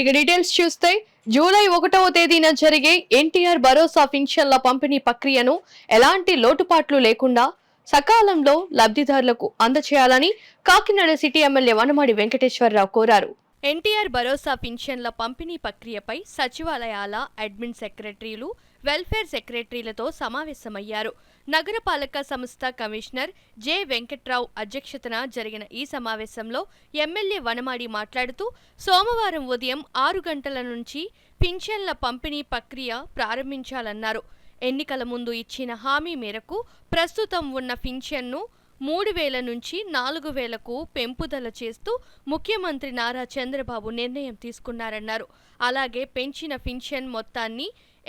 ఇక డీటెయిల్స్ చూస్తే జూలై 1వ తేదీన జరిగే ఎన్టీఆర్ భరోసా పింఛన్ల పంపిణీ ప్రక్రియను ఎలాంటి లోటుపాట్లు లేకుండా సకాలంలో లబ్ధిదారులకు అందచేయాలని కాకినాడ సిటీ ఎమ్మెల్యే వనమాడి వెంకటేశ్వరరావు కోరారు. ఎన్టీఆర్ భరోసా పింఛన్ల పంపిణీ ప్రక్రియపై సచివాలయాల అడ్మిన్ సెక్రటరీలు, వెల్ఫేర్ సెక్రటరీలతో సమావేశమయ్యారు. నగరపాలక సంస్థ కమిషనర్ జె వెంకట్రావు అధ్యక్షతన జరిగిన ఈ సమావేశంలో ఎమ్మెల్యే వనమాడి మాట్లాడుతూ సోమవారం ఉదయం 6 గంటల నుంచి పింఛన్ల పంపిణీ ప్రక్రియ ప్రారంభించాలన్నారు. ఎన్నికల ముందు ఇచ్చిన హామీ మేరకు ప్రస్తుతం ఉన్న పింఛన్ను 3,000 నుంచి 4,000కు పెంపుదల చేస్తూ ముఖ్యమంత్రి నారా చంద్రబాబు నిర్ణయం తీసుకున్నారన్నారు. అలాగే పెంచిన పింఛన్ మొత్తాన్ని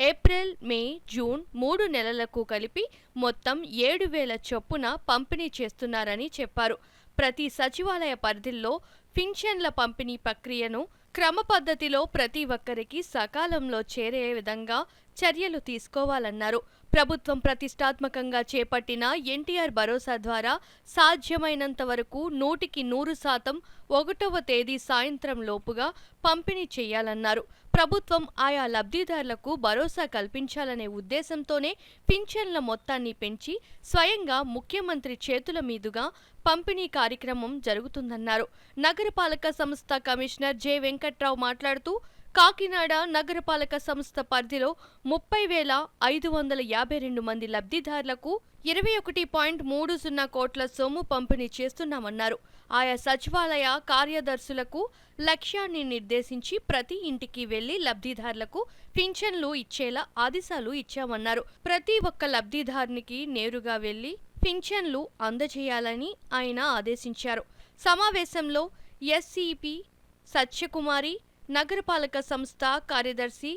ఏప్రిల్, మే, జూన్ 3 నెలలకు కలిపి మొత్తం 7,000 చొప్పున పంపిణీ చేస్తున్నారని చెప్పారు. ప్రతి సచివాలయ పరిధిలో పింఛన్ల పంపిణీ ప్రక్రియను క్రమపద్ధతిలో ప్రతి ఒక్కరికి సకాలంలో చేరే విధంగా చర్యలు తీసుకోవాలన్నారు. ప్రభుత్వం ప్రతిష్టాత్మకంగా చేపట్టిన ఎన్టీఆర్ భరోసా ద్వారా సాధ్యమైనంత వరకు 100% 1వ తేదీ సాయంత్రం లోపుగా పంపిణీ చేయాలన్నారు. ప్రభుత్వం ఆయా లబ్ధిదారులకు భరోసా కల్పించాలనే ఉద్దేశంతోనే పింఛన్ల మొత్తాన్ని పెంచి స్వయంగా ముఖ్యమంత్రి చేతుల మీదుగా పంపిణీ కార్యక్రమం జరుగుతుందన్నారు. నగరపాలక సంస్థ కమిషనర్ జె వెంకట్రావు మాట్లాడుతూ కాకినాడ నగరపాలక సంస్థ పరిధిలో 30,552 మంది లబ్ధిదారులకు 21.30 కోట్ల సొమ్ము పంపిణీ చేస్తున్నామన్నారు. ఆయా సచివాలయ కార్యదర్శులకు లక్ష్యాన్ని నిర్దేశించి ప్రతి ఇంటికి వెళ్లి లబ్ధిదారులకు పింఛన్లు ఇచ్చేలా ఆదేశాలు ఇచ్చామన్నారు. ప్రతి ఒక్క లబ్ధిదారునికి నేరుగా వెళ్లి పింఛన్లు అందజేయాలని ఆయన ఆదేశించారు. సమావేశంలో ఎస్సిపి సత్యకుమారి, నగరపాలక సంస్థ కార్యదర్శి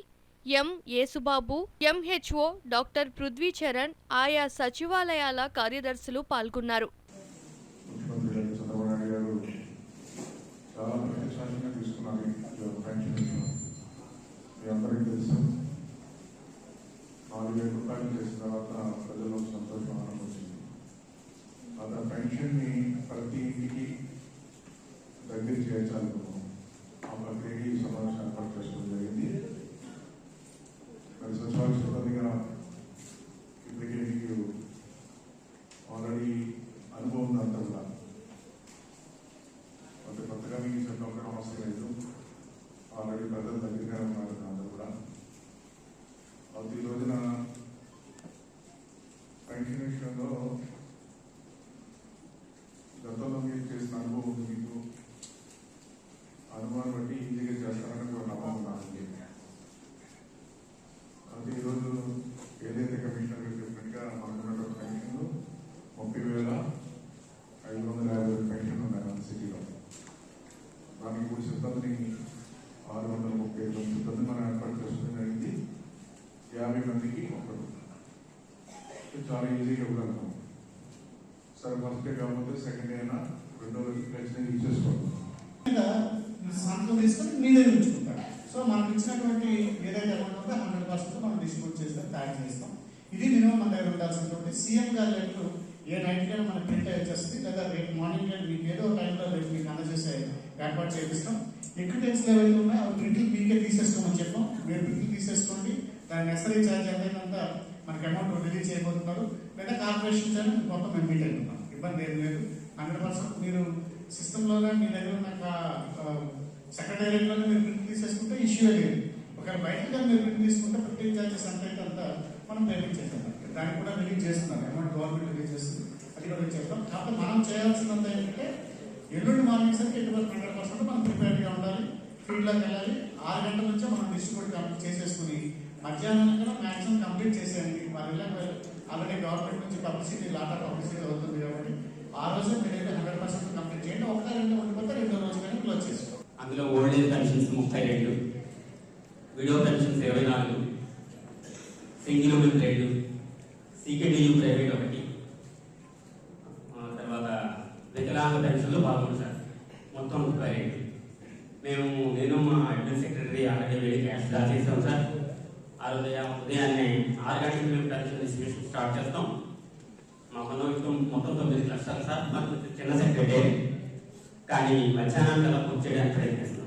ఎం యేసుబాబు, ఎంహెచ్ఓ డాక్టర్ పృథ్వీచరణ్, ఆయా సచివాలయాల కార్యదర్శులు పాల్గొన్నారు. దగ్గర చేర్చాలనుకున్నాం. ఆ ప్రక్రియకి సమావేశం ఏర్పాటు చేసుకోవడం జరిగింది. మరి సచివాలయ సిబ్బందిగా ఇప్పటికే మీకు ఆల్రెడీ అనుభవం ఉందంతా కూడా అంటే కొత్తగా మీకు చెప్పడం అవసరం లేదు. ఆల్రెడీ ప్రజల దగ్గరగా ఉన్నారు అందరూ కూడా. అది ఈ రోజున పెన్షన్ విషయంలో గతంలో మీరు చేసిన అనుభవం ఉంది. మీకు అనుమానం బట్టి ఈజీగా చేస్తారని ఒక నమ్మకం నాకు. అది ఈరోజు ఏదైతే కమిషనర్ గారు చెప్పినట్టుగా మనకున్నటువంటి పెన్షన్లు 30,550 పెన్షన్లు ఉన్నాయి మన సిటీలో. దానికి కూడా సిబ్బందిని 639 సిబ్బంది మనం ఏర్పాటు చేసుకోవడం జరిగింది. 50 మందికి ఒకరు చాలా ఈజీగా ఇవ్వగలుగుతాం. సరే ఫస్ట్ డే కాకపోతే సెకండ్ డే అయినా 2వ రోజు ప్లేస్ ఇచ్చేసుకోవాలి. సంతం తీసుకొని మీదే ఉంచుకుంటారు. సో మనం ఇచ్చినటువంటి ఏదైతే అమౌంట్ ఉందో 100% మనం డిస్ట్రిబ్యూట్ చేస్తాం, ట్యాక్స్ చేస్తాం. ఇది మినిమం మన దగ్గర ఉండాల్సినటువంటి సీఎం గారి లెటర్ ఏ నైట్గా మనం ప్రింట్ వచ్చేస్తుంది, లేదా రేపు మార్నింగ్ మీకు ఏదో టైంలో రేపు మీకు అందజేసే ఏర్పాటు చేపిస్తాం. ఎక్విటెన్స్ లెవెల్ ఉన్నాయి అవి ప్రింట్లు మీకే తీసేసుకోమని చెప్పాం. మీరు ప్రింట్లు తీసేసుకోండి. దాని నెసరీ ఛార్జ్ ఎంతైనంతా మనకి అమౌంట్ రిలీజ్ చేయబోతున్నారు. లేదా కార్పొరేషన్ ఛార్జ్ మొత్తం మేము మీట్ అయిపోతాం. ఇబ్బంది ఏం లేదు. 100% మీరు సిస్టంలోనే మీ దగ్గర ఉన్న సెక్రటేరియట్లోనే మీరు ప్రింట్ తీసేసుకుంటే ఇష్యూ లేదు. ఒకవేళ బయటగా మీరు ప్రింట్ తీసుకుంటే ప్రింటింగ్ ఛార్జెస్ అంతా మనం పేమెంట్ చేస్తాం. దానికి కూడా రిలీజ్ చేస్తున్నారు. అమౌంట్ గవర్నమెంట్ రిలీజ్ చేస్తుంది, అది కూడా చేస్తాం. కాకపోతే మనం చేయాల్సినంత ఏంటంటే ఎల్లుండి మార్నింగ్ సరికి ఎటువంటి 100% మనం ప్రిపేర్డ్గా ఉండాలి. ఫీల్డ్లోకి వెళ్ళాలి. 6 గంటల నుంచే మనం డిస్ట్రిబ్యూట్ కంప్లీట్ చేసేసుకుని మధ్యాహ్నం కూడా మ్యాక్సిమం కంప్లీట్ చేసేయండి. వాళ్ళు ఆల్రెడీ గవర్నమెంట్ నుంచి పబ్లిసిటీ లాట్ ఆఫ్ పబ్లిసిటీ అవుతుంది కాబట్టి ఆ రోజు మీరైతే 100% కంప్లీట్ చేయండి. 1-2 ఉండిపోతే 2వ రోజు కానీ క్లోజ్ చేసుకోండి. అందులో old age pensions 32, widow pensions 24, single women 2, సికేడియు ప్రైవేట్ 1, తర్వాత వికలాంగ పెన్షన్లు 11 సార్, మొత్తం 32. నేను మా అడ్మిన్ సెక్రటరీ ఆల్రెడీ వెళ్ళి క్యాష్ డ్రా చేస్తాం సార్. ఆ రోజు ఉదయాన్నే 6 గంటలకు మేము పెన్షన్ డిస్ట్రిబ్యూషన్ స్టార్ట్ చేస్తాం. మాకున్న మొత్తం 9 లక్షలు సార్. మాకు చిన్న సెక్రటరీ కానీ మధ్యాహ్నానికి అలా పూర్తి చేయడానికి ప్రయత్నిస్తాం.